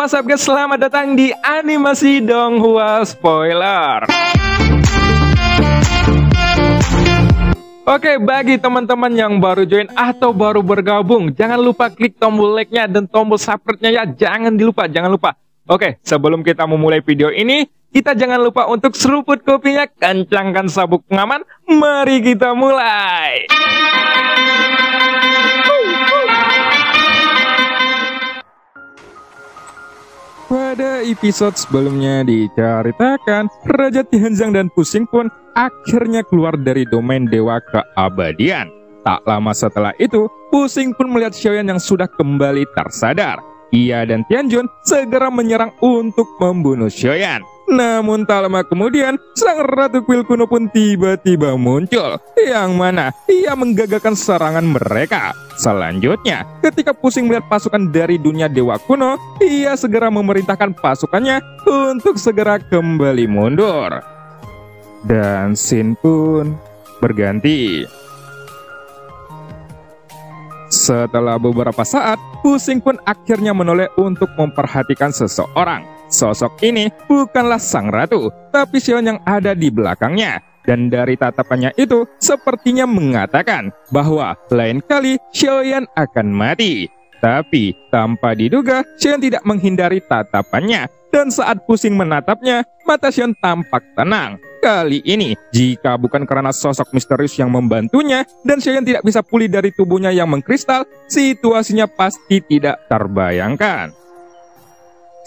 what's up guys, selamat datang di Animasi Donghua Spoiler. Oke, bagi teman-teman yang baru join atau baru bergabung, jangan lupa klik tombol like-nya dan tombol subscribe-nya ya, jangan lupa. Oke, sebelum kita memulai video ini, kita jangan lupa untuk seruput kopinya, kencangkan sabuk pengaman, mari kita mulai. Pada episode sebelumnya diceritakan, Raja Tianzang dan Pusing pun akhirnya keluar dari domain dewa keabadian. Tak lama setelah itu, Pusing pun melihat Xiaoyan yang sudah kembali tersadar. Ia dan Tianjun segera menyerang untuk membunuh Xiaoyan. Namun tak lama kemudian, sang Ratu Kuil Kuno pun tiba-tiba muncul, yang mana ia menggagalkan serangan mereka. Selanjutnya, ketika Pusing melihat pasukan dari dunia Dewa Kuno, ia segera memerintahkan pasukannya untuk segera kembali mundur. Dan scene pun berganti. Setelah beberapa saat, Pusing pun akhirnya menoleh untuk memperhatikan seseorang. Sosok ini bukanlah sang ratu, tapi Xiaoyan yang ada di belakangnya. Dan dari tatapannya itu, sepertinya mengatakan bahwa lain kali Xiaoyan akan mati. Tapi tanpa diduga, Xiaoyan tidak menghindari tatapannya. Dan saat Pusing menatapnya, mata Xiaoyan tampak tenang. Kali ini, jika bukan karena sosok misterius yang membantunya, dan Xiaoyan tidak bisa pulih dari tubuhnya yang mengkristal, situasinya pasti tidak terbayangkan.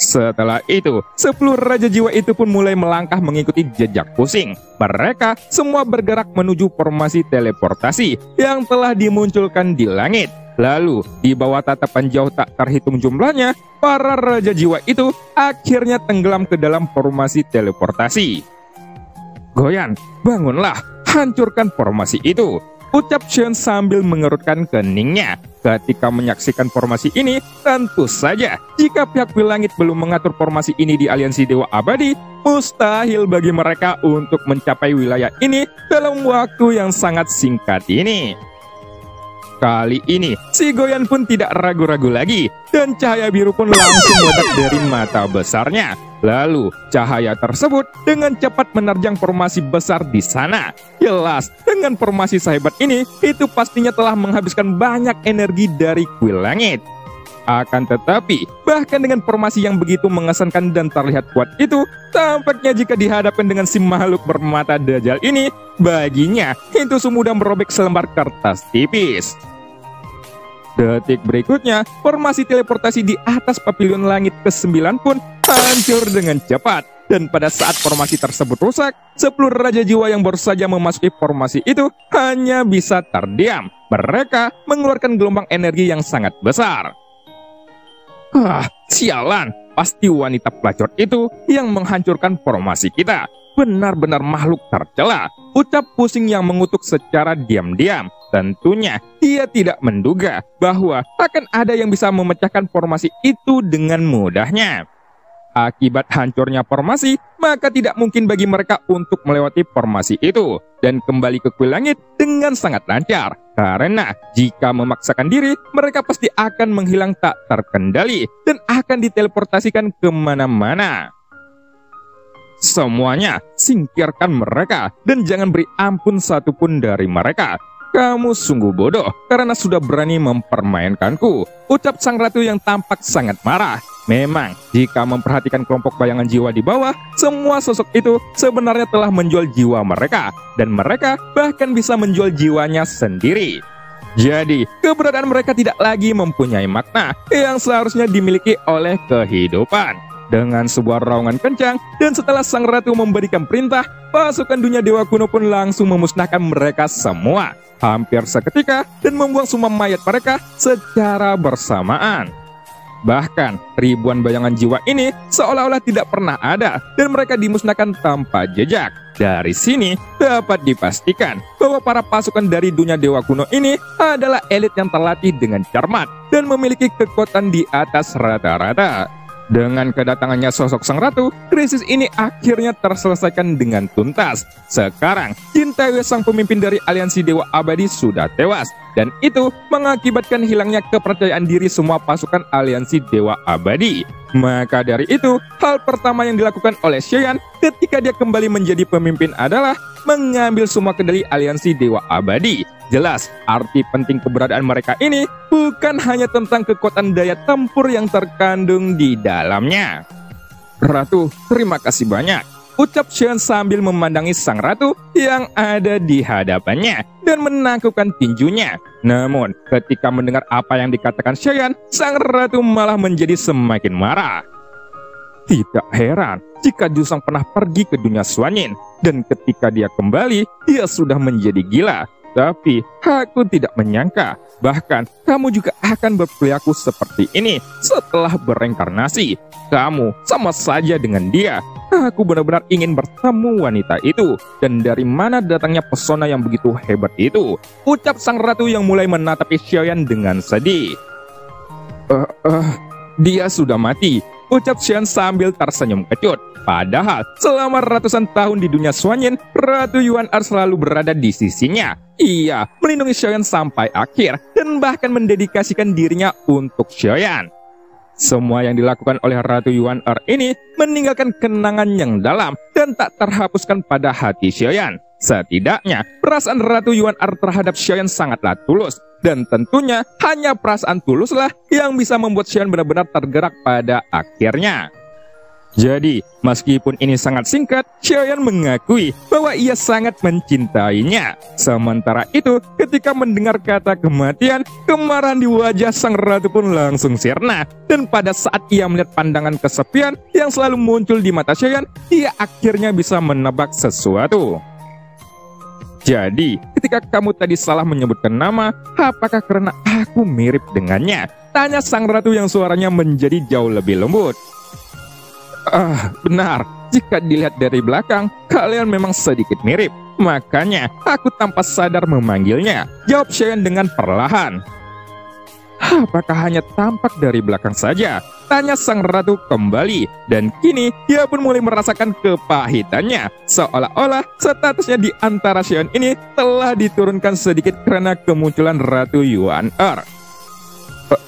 Setelah itu, 10 Raja Jiwa itu pun mulai melangkah mengikuti jejak Pusing. Mereka semua bergerak menuju formasi teleportasi yang telah dimunculkan di langit. Lalu, di bawah tatapan jauh tak terhitung jumlahnya, para Raja Jiwa itu akhirnya tenggelam ke dalam formasi teleportasi. "Goyan, bangunlah, hancurkan formasi itu," ucap Xiaoyan sambil mengerutkan keningnya. Ketika menyaksikan formasi ini, tentu saja jika pihak Kuil Langit belum mengatur formasi ini di aliansi Dewa Abadi, mustahil bagi mereka untuk mencapai wilayah ini dalam waktu yang sangat singkat ini. Kali ini, si Goyan pun tidak ragu-ragu lagi, dan cahaya biru pun langsung meledak dari mata besarnya. Lalu, cahaya tersebut dengan cepat menerjang formasi besar di sana. Jelas, dengan formasi sehebat ini, itu pastinya telah menghabiskan banyak energi dari Kuil Langit. Akan tetapi, bahkan dengan formasi yang begitu mengesankan dan terlihat kuat itu, tampaknya jika dihadapkan dengan si makhluk bermata Dajjal ini, baginya itu semudah merobek selembar kertas tipis. Detik berikutnya, formasi teleportasi di atas pavilion langit ke-9 pun hancur dengan cepat. Dan pada saat formasi tersebut rusak, 10 Raja Jiwa yang baru saja memasuki formasi itu hanya bisa terdiam. Mereka mengeluarkan gelombang energi yang sangat besar. Sialan, pasti wanita pelacur itu yang menghancurkan formasi kita. Benar-benar makhluk tercela, ucap Pusing yang mengutuk secara diam-diam. Tentunya dia tidak menduga bahwa akan ada yang bisa memecahkan formasi itu dengan mudahnya. Akibat hancurnya formasi, maka tidak mungkin bagi mereka untuk melewati formasi itu dan kembali ke Kuil Langit dengan sangat lancar. Karena jika memaksakan diri, mereka pasti akan menghilang tak terkendali dan akan diteleportasikan kemana-mana. Semuanya, singkirkan mereka dan jangan beri ampun satupun dari mereka. Kamu sungguh bodoh karena sudah berani mempermainkanku, ucap sang ratu yang tampak sangat marah. Memang, jika memperhatikan kelompok bayangan jiwa di bawah, semua sosok itu sebenarnya telah menjual jiwa mereka, dan mereka bahkan bisa menjual jiwanya sendiri. Jadi, keberadaan mereka tidak lagi mempunyai makna yang seharusnya dimiliki oleh kehidupan. Dengan sebuah raungan kencang, dan setelah sang ratu memberikan perintah, pasukan dunia Dewa Kuno pun langsung memusnahkan mereka semua, hampir seketika, dan membuang semua mayat mereka secara bersamaan. Bahkan, ribuan bayangan jiwa ini seolah-olah tidak pernah ada, dan mereka dimusnahkan tanpa jejak. Dari sini, dapat dipastikan bahwa para pasukan dari dunia Dewa Kuno ini adalah elit yang terlatih dengan cermat, dan memiliki kekuatan di atas rata-rata. Dengan kedatangannya sosok sang ratu, krisis ini akhirnya terselesaikan dengan tuntas. Sekarang, Jin Taewei sang pemimpin dari aliansi Dewa Abadi sudah tewas, dan itu mengakibatkan hilangnya kepercayaan diri semua pasukan aliansi Dewa Abadi. Maka dari itu, hal pertama yang dilakukan oleh Xiaoyan ketika dia kembali menjadi pemimpin adalah mengambil semua kendali aliansi Dewa Abadi. Jelas, arti penting keberadaan mereka ini bukan hanya tentang kekuatan daya tempur yang terkandung di dalamnya. "Ratu, terima kasih banyak," ucap Xiaoyan sambil memandangi sang ratu yang ada di hadapannya dan menangkupkan tinjunya. Namun, ketika mendengar apa yang dikatakan Xiaoyan, sang ratu malah menjadi semakin marah. Tidak heran jika Jusang pernah pergi ke dunia Xuanyin, dan ketika dia kembali, dia sudah menjadi gila. Tapi, aku tidak menyangka, bahkan kamu juga akan berperilaku seperti ini setelah bereinkarnasi. Kamu sama saja dengan dia. Aku benar-benar ingin bertemu wanita itu. Dan dari mana datangnya pesona yang begitu hebat itu? Ucap sang ratu yang mulai menatapi Xiaoyan dengan sedih. Dia sudah mati, ucap Xiaoyan sambil tersenyum kecut. Padahal selama ratusan tahun di dunia Xuanyin, Ratu Yuan-Er selalu berada di sisinya. Ia melindungi Xiaoyan sampai akhir dan bahkan mendedikasikan dirinya untuk Xiaoyan. Semua yang dilakukan oleh Ratu Yuan-Er ini meninggalkan kenangan yang dalam dan tak terhapuskan pada hati Xiaoyan. Setidaknya, perasaan Ratu Yuan-Er terhadap Xiaoyan sangatlah tulus. Dan tentunya hanya perasaan tuluslah yang bisa membuat Xiaoyan benar-benar tergerak pada akhirnya. Jadi, meskipun ini sangat singkat, Xiaoyan mengakui bahwa ia sangat mencintainya. Sementara itu, ketika mendengar kata kematian, kemarahan di wajah sang ratu pun langsung sirna. Dan pada saat ia melihat pandangan kesepian yang selalu muncul di mata Xiaoyan, ia akhirnya bisa menebak sesuatu. "Jadi, ketika kamu tadi salah menyebutkan nama, apakah karena aku mirip dengannya?" tanya sang ratu yang suaranya menjadi jauh lebih lembut. Benar, jika dilihat dari belakang, kalian memang sedikit mirip. Makanya, aku tanpa sadar memanggilnya, jawab Xiaoyan dengan perlahan. "Apakah hanya tampak dari belakang saja?" tanya sang ratu kembali. Dan kini, dia pun mulai merasakan kepahitannya. Seolah-olah statusnya di antara Xiaoyan ini telah diturunkan sedikit karena kemunculan Ratu Yuan-Er.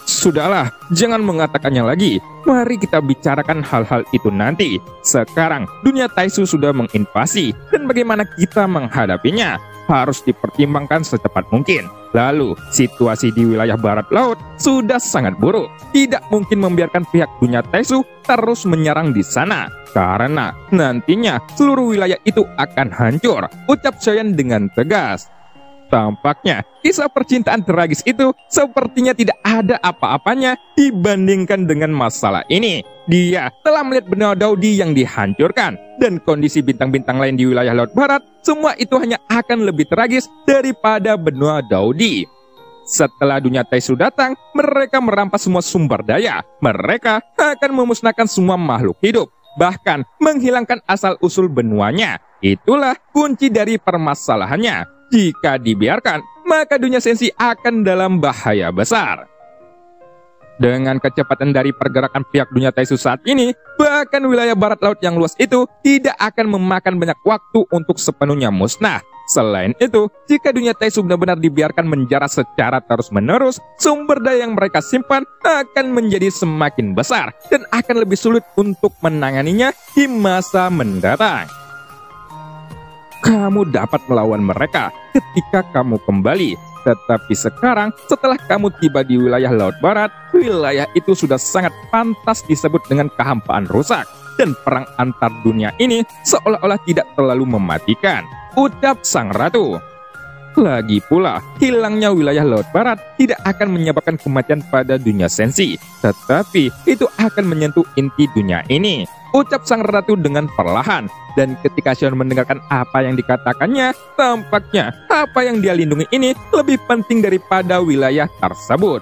Sudahlah, jangan mengatakannya lagi. Mari kita bicarakan hal-hal itu nanti. Sekarang, dunia Taisu sudah menginvasi, dan bagaimana kita menghadapinya harus dipertimbangkan secepat mungkin. Lalu, situasi di wilayah barat laut sudah sangat buruk. Tidak mungkin membiarkan pihak dunia Taisu terus menyerang di sana, karena nantinya seluruh wilayah itu akan hancur, ucap Xiaoyan dengan tegas. Tampaknya, kisah percintaan tragis itu sepertinya tidak ada apa-apanya dibandingkan dengan masalah ini. Dia telah melihat benua Daodi yang dihancurkan, dan kondisi bintang-bintang lain di wilayah Laut Barat, semua itu hanya akan lebih tragis daripada benua Daodi. Setelah dunia Taisu datang, mereka merampas semua sumber daya. Mereka akan memusnahkan semua makhluk hidup, bahkan menghilangkan asal-usul benuanya. Itulah kunci dari permasalahannya. Jika dibiarkan, maka dunia Senshi akan dalam bahaya besar. Dengan kecepatan dari pergerakan pihak dunia Taisu saat ini, bahkan wilayah barat laut yang luas itu tidak akan memakan banyak waktu untuk sepenuhnya musnah. Selain itu, jika dunia Taisu benar-benar dibiarkan menjara secara terus-menerus, sumber daya yang mereka simpan akan menjadi semakin besar dan akan lebih sulit untuk menanganinya di masa mendatang. Kamu dapat melawan mereka ketika kamu kembali. Tetapi sekarang, setelah kamu tiba di wilayah Laut Barat, wilayah itu sudah sangat pantas disebut dengan kehampaan rusak. Dan perang antar dunia ini seolah-olah tidak terlalu mematikan, ucap sang ratu. Lagi pula, hilangnya wilayah Laut Barat tidak akan menyebabkan kematian pada dunia Senshi, tetapi itu akan menyentuh inti dunia ini, ucap sang ratu dengan perlahan. Dan ketika Xiaoyan mendengarkan apa yang dikatakannya, tampaknya apa yang dia lindungi ini lebih penting daripada wilayah tersebut.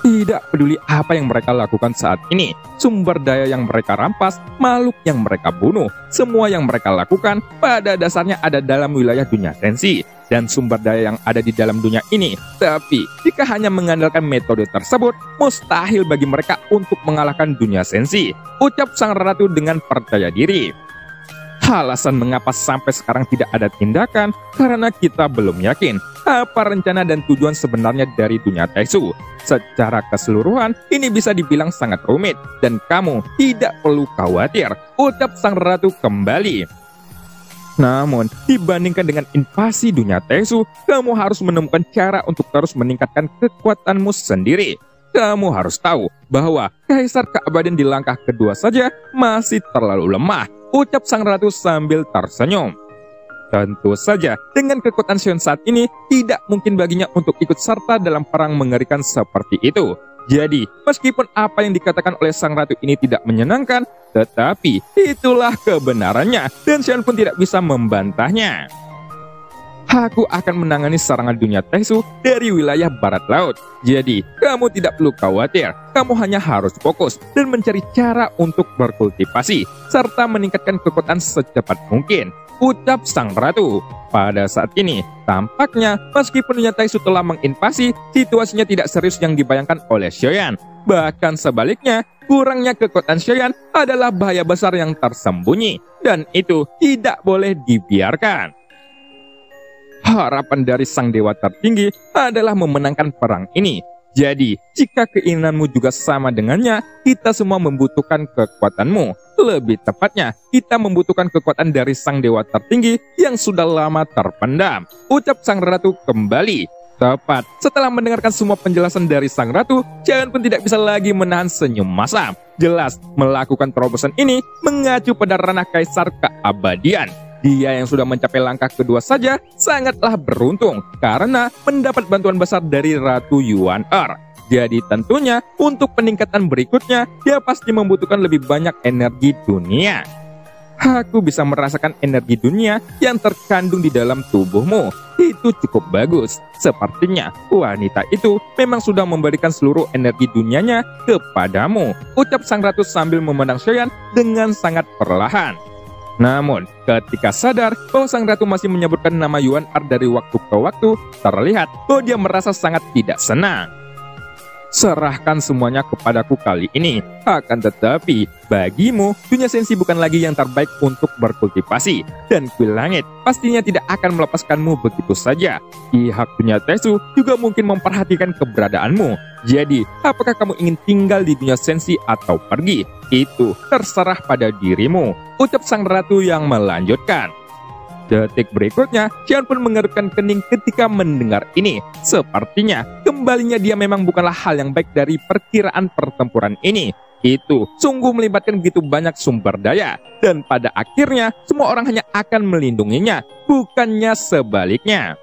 Tidak peduli apa yang mereka lakukan saat ini, sumber daya yang mereka rampas, makhluk yang mereka bunuh, semua yang mereka lakukan pada dasarnya ada dalam wilayah dunia Senshi. dan sumber daya yang ada di dalam dunia ini. Tapi, jika hanya mengandalkan metode tersebut, mustahil bagi mereka untuk mengalahkan dunia sensi, ucap sang ratu dengan percaya diri. Alasan mengapa sampai sekarang tidak ada tindakan, karena kita belum yakin apa rencana dan tujuan sebenarnya dari dunia Taesu. Secara keseluruhan, ini bisa dibilang sangat rumit, dan kamu tidak perlu khawatir, ucap sang ratu kembali. Namun, dibandingkan dengan invasi dunia Taesu, kamu harus menemukan cara untuk terus meningkatkan kekuatanmu sendiri. Kamu harus tahu bahwa Kaisar Keabadian di langkah kedua saja masih terlalu lemah, ucap sang ratu sambil tersenyum. Tentu saja, dengan kekuatan Xion saat ini, tidak mungkin baginya untuk ikut serta dalam perang mengerikan seperti itu. Jadi, meskipun apa yang dikatakan oleh sang ratu ini tidak menyenangkan, tetapi itulah kebenarannya, dan Xion pun tidak bisa membantahnya. Aku akan menangani serangan dunia Taesu dari wilayah barat laut. Jadi, kamu tidak perlu khawatir. Kamu hanya harus fokus dan mencari cara untuk berkultivasi, serta meningkatkan kekuatan secepat mungkin, ucap sang ratu. Pada saat ini, tampaknya meskipun dunia Taesu telah menginvasi, situasinya tidak serius yang dibayangkan oleh Xiaoyan. Bahkan sebaliknya, kurangnya kekuatan Xiaoyan adalah bahaya besar yang tersembunyi, dan itu tidak boleh dibiarkan. Harapan dari sang dewa tertinggi adalah memenangkan perang ini. Jadi, jika keinginanmu juga sama dengannya, kita semua membutuhkan kekuatanmu. Lebih tepatnya, kita membutuhkan kekuatan dari sang dewa tertinggi yang sudah lama terpendam, ucap sang ratu kembali. Tepat setelah mendengarkan semua penjelasan dari sang ratu, Xiaoyan pun tidak bisa lagi menahan senyum masam. Jelas, melakukan terobosan ini mengacu pada ranah Kaisar Keabadian. Dia yang sudah mencapai langkah kedua saja sangatlah beruntung karena mendapat bantuan besar dari Ratu Yuan Er. Jadi tentunya untuk peningkatan berikutnya, dia pasti membutuhkan lebih banyak energi dunia. Aku bisa merasakan energi dunia yang terkandung di dalam tubuhmu. Itu cukup bagus. Sepertinya wanita itu memang sudah memberikan seluruh energi dunianya kepadamu, ucap sang ratu sambil memandang Xiaoyan dengan sangat perlahan. Namun, ketika sadar bahwa sang ratu masih menyebutkan nama Yuan Er dari waktu ke waktu, terlihat bahwa dia merasa sangat tidak senang. Serahkan semuanya kepadaku kali ini. Akan tetapi, bagimu, dunia sensi bukan lagi yang terbaik untuk berkultivasi. Dan kuil langit pastinya tidak akan melepaskanmu begitu saja. Pihak dunia Taesu juga mungkin memperhatikan keberadaanmu. Jadi, apakah kamu ingin tinggal di dunia sensi atau pergi? Itu terserah pada dirimu, ucap sang ratu yang melanjutkan. Detik berikutnya, Xiaoyan pun mengerutkan kening ketika mendengar ini. Sepertinya, kembalinya dia memang bukanlah hal yang baik dari perkiraan pertempuran ini. Itu sungguh melibatkan begitu banyak sumber daya. Dan pada akhirnya, semua orang hanya akan melindunginya, bukannya sebaliknya.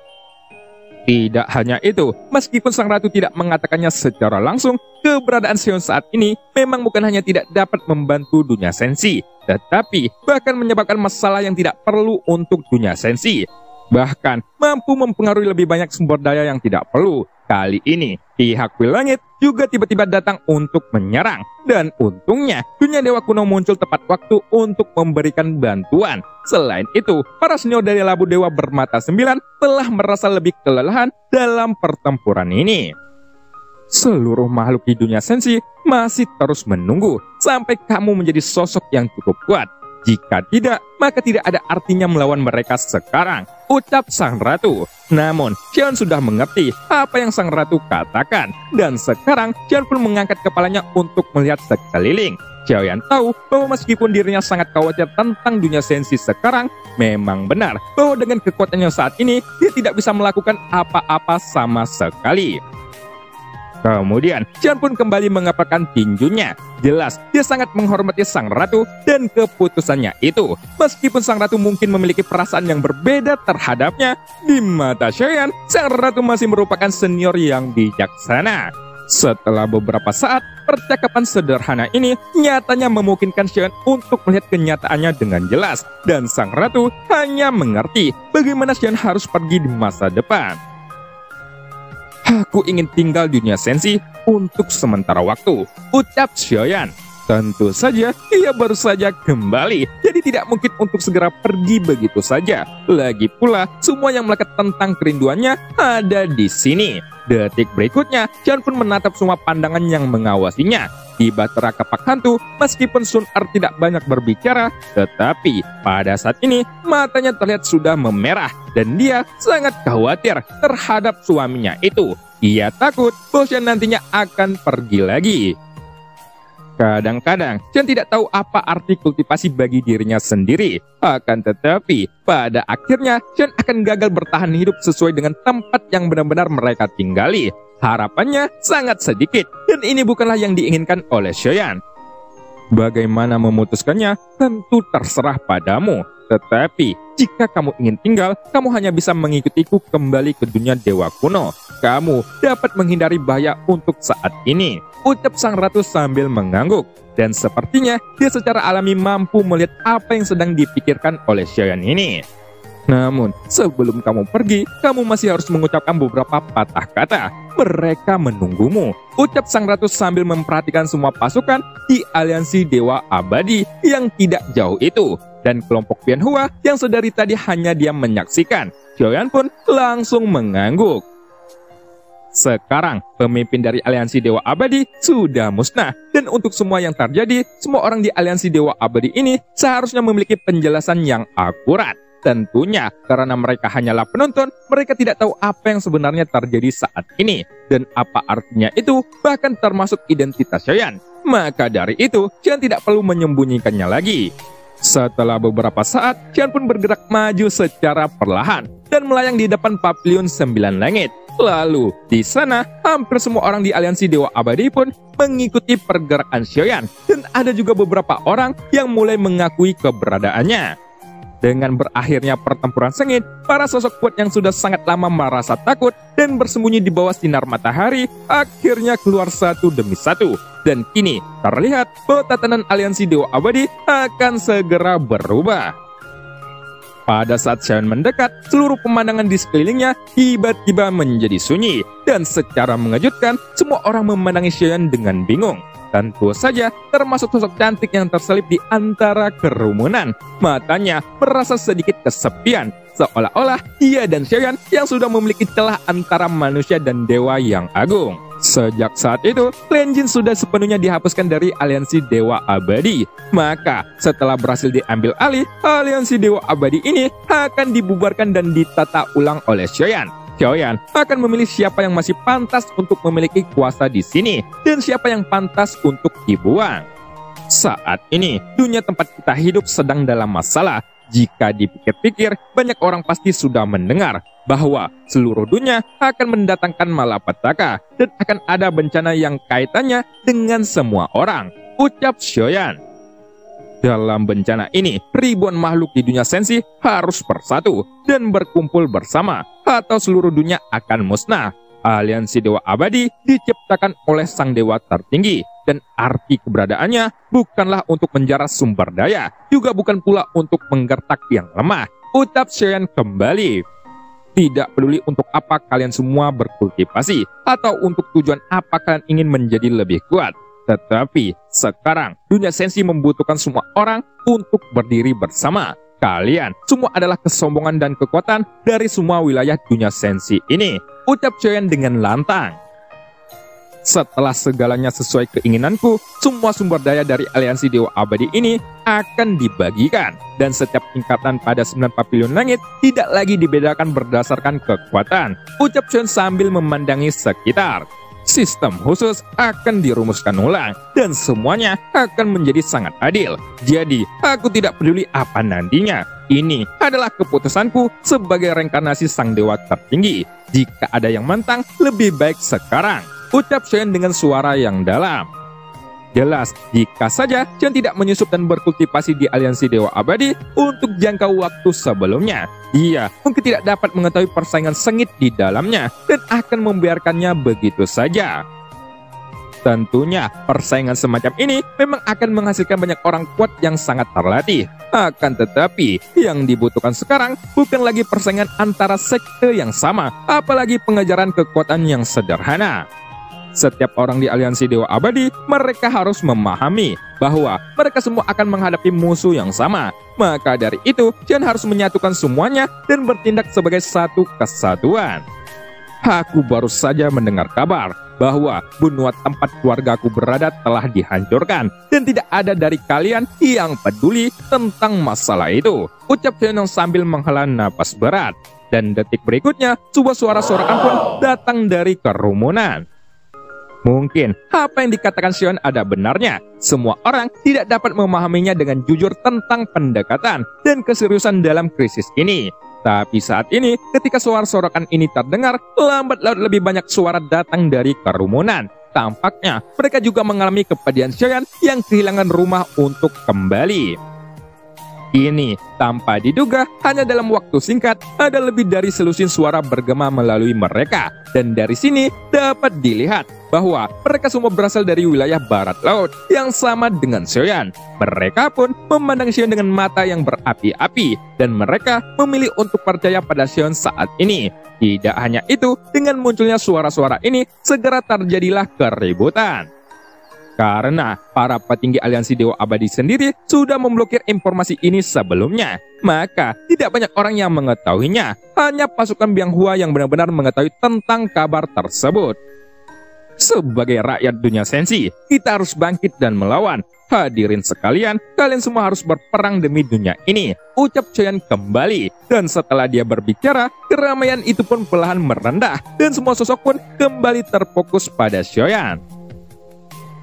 Tidak hanya itu, meskipun sang ratu tidak mengatakannya secara langsung, keberadaan Xion saat ini memang bukan hanya tidak dapat membantu dunia sensi, tetapi bahkan menyebabkan masalah yang tidak perlu untuk dunia sensi. Bahkan mampu mempengaruhi lebih banyak sumber daya yang tidak perlu. Kali ini, pihak kuil langit juga tiba-tiba datang untuk menyerang. Dan untungnya, dunia dewa kuno muncul tepat waktu untuk memberikan bantuan. Selain itu, para senior dari Labu Dewa Bermata 9 telah merasa lebih kelelahan dalam pertempuran ini. Seluruh makhluk di dunia sensi masih terus menunggu sampai kamu menjadi sosok yang cukup kuat. Jika tidak, maka tidak ada artinya melawan mereka sekarang, ucap sang ratu. Namun, Xiaoyan sudah mengerti apa yang sang ratu katakan. Dan sekarang, Xiaoyan pun mengangkat kepalanya untuk melihat sekeliling. Xiaoyan tahu bahwa meskipun dirinya sangat khawatir tentang dunia sensi sekarang, memang benar bahwa dengan kekuatannya saat ini, dia tidak bisa melakukan apa-apa sama sekali. Kemudian, Xiaoyan pun kembali mengepakkan tinjunya. Jelas, dia sangat menghormati sang ratu dan keputusannya itu. Meskipun sang ratu mungkin memiliki perasaan yang berbeda terhadapnya, di mata Xiaoyan, sang ratu masih merupakan senior yang bijaksana. Setelah beberapa saat, percakapan sederhana ini nyatanya memungkinkan Xiaoyan untuk melihat kenyataannya dengan jelas. Dan sang ratu hanya mengerti bagaimana Xiaoyan harus pergi di masa depan. Aku ingin tinggal di dunia sensi untuk sementara waktu, ucap Xiaoyan. Tentu saja, ia baru saja kembali, jadi tidak mungkin untuk segera pergi begitu saja. Lagi pula, semua yang melekat tentang kerinduannya ada di sini. Detik berikutnya, Xion pun menatap semua pandangan yang mengawasinya. Di Bahtera Kapak Hantu, meskipun Sun Er tidak banyak berbicara, tetapi pada saat ini matanya terlihat sudah memerah dan dia sangat khawatir terhadap suaminya itu. Ia takut bahwa Xion nantinya akan pergi lagi. Kadang-kadang, Xion tidak tahu apa arti kultivasi bagi dirinya sendiri. Akan tetapi, pada akhirnya, Xion akan gagal bertahan hidup sesuai dengan tempat yang benar-benar mereka tinggali. Harapannya sangat sedikit, dan ini bukanlah yang diinginkan oleh Xion. Bagaimana memutuskannya, tentu terserah padamu. Tetapi, jika kamu ingin tinggal, kamu hanya bisa mengikutiku kembali ke dunia dewa kuno. Kamu dapat menghindari bahaya untuk saat ini, ucap sang ratu sambil mengangguk. Dan sepertinya dia secara alami mampu melihat apa yang sedang dipikirkan oleh Xion ini. Namun, sebelum kamu pergi, kamu masih harus mengucapkan beberapa patah kata. Mereka menunggumu, ucap sang ratu sambil memperhatikan semua pasukan di aliansi Dewa Abadi yang tidak jauh itu. Dan kelompok Bianhua yang sedari tadi hanya diam menyaksikan. Xion pun langsung mengangguk. Sekarang, pemimpin dari aliansi Dewa Abadi sudah musnah. Dan untuk semua yang terjadi, semua orang di aliansi Dewa Abadi ini seharusnya memiliki penjelasan yang akurat. Tentunya, karena mereka hanyalah penonton, mereka tidak tahu apa yang sebenarnya terjadi saat ini. Dan apa artinya itu, bahkan termasuk identitas Xion. Maka dari itu, Xion tidak perlu menyembunyikannya lagi. Setelah beberapa saat, Xion pun bergerak maju secara perlahan dan melayang di depan Pavilion 9 Langit. Lalu, di sana, hampir semua orang di aliansi Dewa Abadi pun mengikuti pergerakan Xion. Dan ada juga beberapa orang yang mulai mengakui keberadaannya. Dengan berakhirnya pertempuran sengit, para sosok kuat yang sudah sangat lama merasa takut dan bersembunyi di bawah sinar matahari akhirnya keluar satu demi satu. Dan kini terlihat bahwa tatanan aliansi Dewa Abadi akan segera berubah. Pada saat Xion mendekat, seluruh pemandangan di sekelilingnya tiba-tiba menjadi sunyi. Dan secara mengejutkan, semua orang memandangi Xion dengan bingung. Tentu saja, termasuk sosok cantik yang terselip di antara kerumunan. Matanya merasa sedikit kesepian, seolah-olah dia dan Xion yang sudah memiliki celah antara manusia dan dewa yang agung. Sejak saat itu, Lin Jin sudah sepenuhnya dihapuskan dari aliansi Dewa Abadi. Maka, setelah berhasil diambil alih, aliansi Dewa Abadi ini akan dibubarkan dan ditata ulang oleh Xion. Xion akan memilih siapa yang masih pantas untuk memiliki kuasa di sini dan siapa yang pantas untuk dibuang. Saat ini, dunia tempat kita hidup sedang dalam masalah. Jika dipikir-pikir, banyak orang pasti sudah mendengar bahwa seluruh dunia akan mendatangkan malapetaka dan akan ada bencana yang kaitannya dengan semua orang, ucap Xion. Dalam bencana ini, ribuan makhluk di dunia sensi harus bersatu dan berkumpul bersama, atau seluruh dunia akan musnah. Aliansi Dewa Abadi diciptakan oleh Sang Dewa tertinggi, dan arti keberadaannya bukanlah untuk menjara sumber daya, juga bukan pula untuk menggertak yang lemah, ucap Xion kembali. Tidak peduli untuk apa kalian semua berkultivasi, atau untuk tujuan apa kalian ingin menjadi lebih kuat. Tetapi sekarang dunia sensi membutuhkan semua orang untuk berdiri bersama. Kalian semua adalah kesombongan dan kekuatan dari semua wilayah dunia sensi ini, ucap Xion dengan lantang. Setelah segalanya sesuai keinginanku, semua sumber daya dari aliansi Dewa Abadi ini akan dibagikan. Dan setiap tingkatan pada 9 Pavilion Langit tidak lagi dibedakan berdasarkan kekuatan, ucap Xion sambil memandangi sekitar. Sistem khusus akan dirumuskan ulang dan semuanya akan menjadi sangat adil. Jadi, aku tidak peduli apa nantinya. Ini adalah keputusanku sebagai reinkarnasi Sang Dewa tertinggi. Jika ada yang menang, lebih baik sekarang, ucap Xion dengan suara yang dalam. Jelas, jika saja Xion tidak menyusup dan berkultivasi di aliansi Dewa Abadi untuk jangka waktu sebelumnya, ia mungkin tidak dapat mengetahui persaingan sengit di dalamnya dan akan membiarkannya begitu saja. Tentunya, persaingan semacam ini memang akan menghasilkan banyak orang kuat yang sangat terlatih. Akan tetapi, yang dibutuhkan sekarang bukan lagi persaingan antara sekte yang sama, apalagi pengejaran kekuatan yang sederhana. setiap orang di aliansi Dewa Abadi, mereka harus memahami bahwa mereka semua akan menghadapi musuh yang sama. Maka dari itu, Xion harus menyatukan semuanya dan bertindak sebagai satu kesatuan. Aku baru saja mendengar kabar bahwa benua tempat keluargaku berada telah dihancurkan dan tidak ada dari kalian yang peduli tentang masalah itu, ucap Xion sambil menghela napas berat. Dan detik berikutnya, sebuah suara sorakan pun datang dari kerumunan. Mungkin apa yang dikatakan Xion ada benarnya. Semua orang tidak dapat memahaminya dengan jujur tentang pendekatan dan keseriusan dalam krisis ini. Tapi saat ini, ketika suara sorakan ini terdengar, lambat laun lebih banyak suara datang dari kerumunan. Tampaknya mereka juga mengalami kepedihan Xion yang kehilangan rumah untuk kembali. Ini tanpa diduga, hanya dalam waktu singkat ada lebih dari selusin suara bergema melalui mereka. Dan dari sini dapat dilihat bahwa mereka semua berasal dari wilayah barat laut yang sama dengan Xion. Mereka pun memandang Xion dengan mata yang berapi-api dan mereka memilih untuk percaya pada Xion saat ini. Tidak hanya itu, dengan munculnya suara-suara ini segera terjadilah keributan. Karena para petinggi aliansi Dewa Abadi sendiri sudah memblokir informasi ini sebelumnya, maka tidak banyak orang yang mengetahuinya. Hanya pasukan Bianghua yang benar-benar mengetahui tentang kabar tersebut. Sebagai rakyat dunia sensi, kita harus bangkit dan melawan. Hadirin sekalian, kalian semua harus berperang demi dunia ini, ucap Xion kembali. Dan setelah dia berbicara, keramaian itu pun perlahan merendah dan semua sosok pun kembali terfokus pada Xion.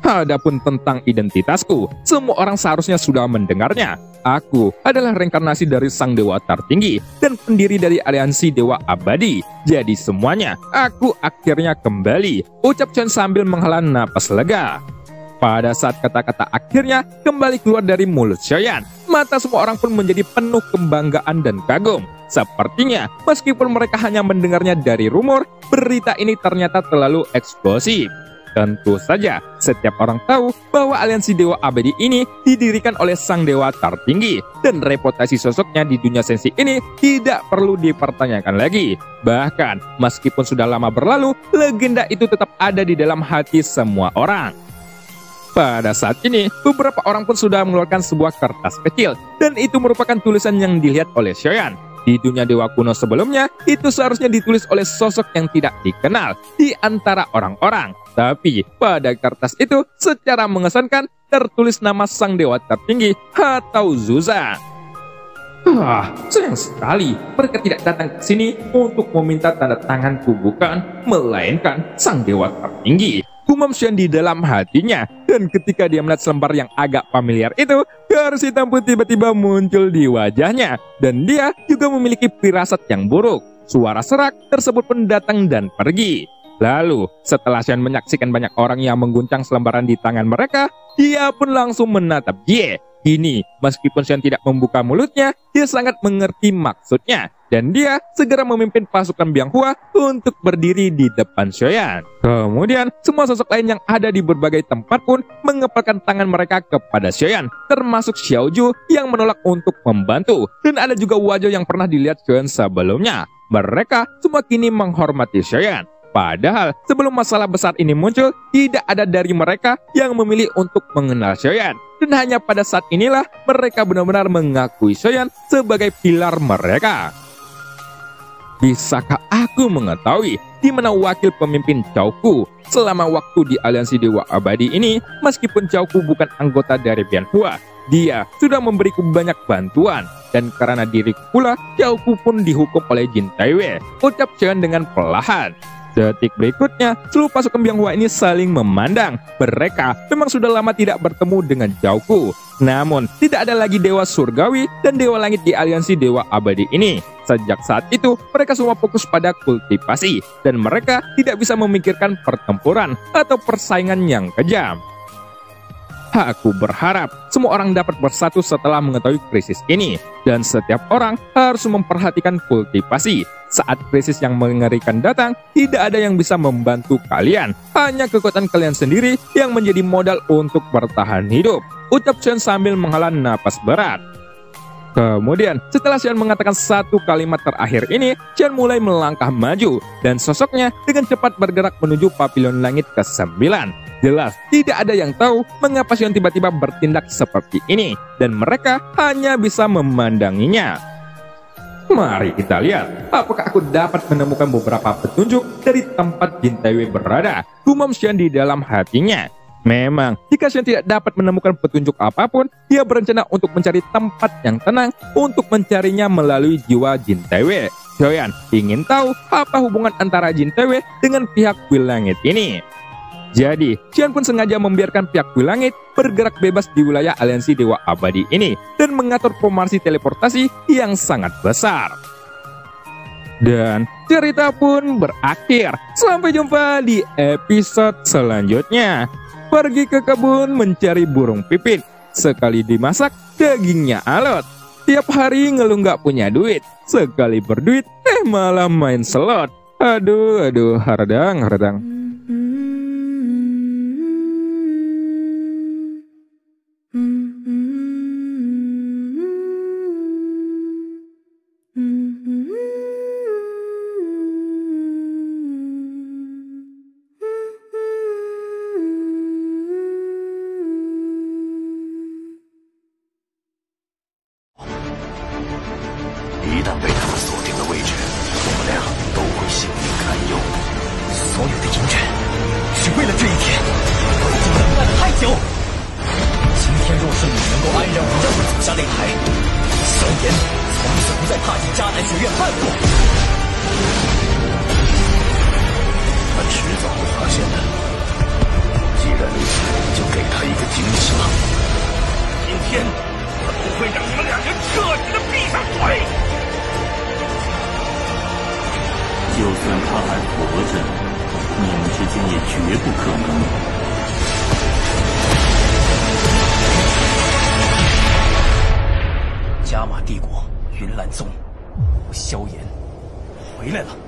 Adapun tentang identitasku, semua orang seharusnya sudah mendengarnya. Aku adalah reinkarnasi dari sang dewa tertinggi dan pendiri dari aliansi Dewa Abadi. Jadi semuanya, aku akhirnya kembali, ucap Xion sambil menghela napas lega. Pada saat kata-kata akhirnya kembali keluar dari mulut Xion, mata semua orang pun menjadi penuh kebanggaan dan kagum. Sepertinya, meskipun mereka hanya mendengarnya dari rumor, berita ini ternyata terlalu eksplosif. Tentu saja, setiap orang tahu bahwa aliansi Dewa Abadi ini didirikan oleh sang dewa tertinggi dan reputasi sosoknya di dunia sensi ini tidak perlu dipertanyakan lagi. Bahkan, meskipun sudah lama berlalu, legenda itu tetap ada di dalam hati semua orang. Pada saat ini, beberapa orang pun sudah mengeluarkan sebuah kertas kecil dan itu merupakan tulisan yang dilihat oleh Xion. Di dunia dewa kuno sebelumnya, itu seharusnya ditulis oleh sosok yang tidak dikenal di antara orang-orang. Tapi pada kertas itu secara mengesankan tertulis nama sang dewa tertinggi atau Zuza. Sayang sekali mereka tidak datang ke sini untuk meminta tanda tanganku, bukan, melainkan sang dewa tertinggi, gumam Xion di dalam hatinya. Dan ketika dia melihat selembar yang agak familiar itu, garis hitam pun tiba-tiba muncul di wajahnya. Dan dia juga memiliki firasat yang buruk. Suara serak tersebut pun datang dan pergi. Lalu, setelah Xion menyaksikan banyak orang yang mengguncang selembaran di tangan mereka, dia pun langsung menatap dia. Kini, meskipun Xion tidak membuka mulutnya, dia sangat mengerti maksudnya. Dan dia segera memimpin pasukan Bianghua untuk berdiri di depan Xion. Kemudian, semua sosok lain yang ada di berbagai tempat pun mengepalkan tangan mereka kepada Xion, termasuk Xiaoju yang menolak untuk membantu. Dan ada juga wajah yang pernah dilihat Xion sebelumnya. Mereka semua kini menghormati Xion. Padahal sebelum masalah besar ini muncul, tidak ada dari mereka yang memilih untuk mengenal Xion. Dan hanya pada saat inilah mereka benar-benar mengakui Xion sebagai pilar mereka. Bisakah aku mengetahui di mana wakil pemimpin Chouku selama waktu di aliansi Dewa Abadi ini? Meskipun Chouku bukan anggota dari Bianghua, dia sudah memberiku banyak bantuan. Dan karena diriku pula, Chouku pun dihukum oleh Jin Taiwei, ucap Xion dengan perlahan. Detik berikutnya, seluruh pasukan Bianghua ini saling memandang. Mereka memang sudah lama tidak bertemu dengan Chouku. Namun, tidak ada lagi Dewa Surgawi dan Dewa Langit di aliansi Dewa Abadi ini. Sejak saat itu, mereka semua fokus pada kultivasi. Dan mereka tidak bisa memikirkan pertempuran atau persaingan yang kejam. Aku berharap semua orang dapat bersatu setelah mengetahui krisis ini. Dan setiap orang harus memperhatikan kultivasi. Saat krisis yang mengerikan datang, tidak ada yang bisa membantu kalian. Hanya kekuatan kalian sendiri yang menjadi modal untuk bertahan hidup, ucap Xion sambil menghela napas berat. Kemudian, setelah Xian mengatakan satu kalimat terakhir ini, Xian mulai melangkah maju, dan sosoknya dengan cepat bergerak menuju pavilion langit ke-9. Jelas, tidak ada yang tahu mengapa Xian tiba-tiba bertindak seperti ini, dan mereka hanya bisa memandanginya. Mari kita lihat, apakah aku dapat menemukan beberapa petunjuk dari tempat Jin Taiwei berada, gumam Xian di dalam hatinya. Memang, jika Xian tidak dapat menemukan petunjuk apapun, dia berencana untuk mencari tempat yang tenang untuk mencarinya melalui jiwa Jin Taiwei. Xian ingin tahu apa hubungan antara Jin Taiwei dengan pihak kuil langit ini. Jadi, Xian pun sengaja membiarkan pihak kuil langit bergerak bebas di wilayah aliansi Dewa Abadi ini dan mengatur formasi teleportasi yang sangat besar. Dan cerita pun berakhir. Sampai jumpa di episode selanjutnya. Pergi ke kebun mencari burung pipit. Sekali dimasak, dagingnya alot. Tiap hari ngeluh nggak punya duit. Sekali berduit, malah main slot. Aduh, haradang.加玛帝国云岚宗，萧炎回来了。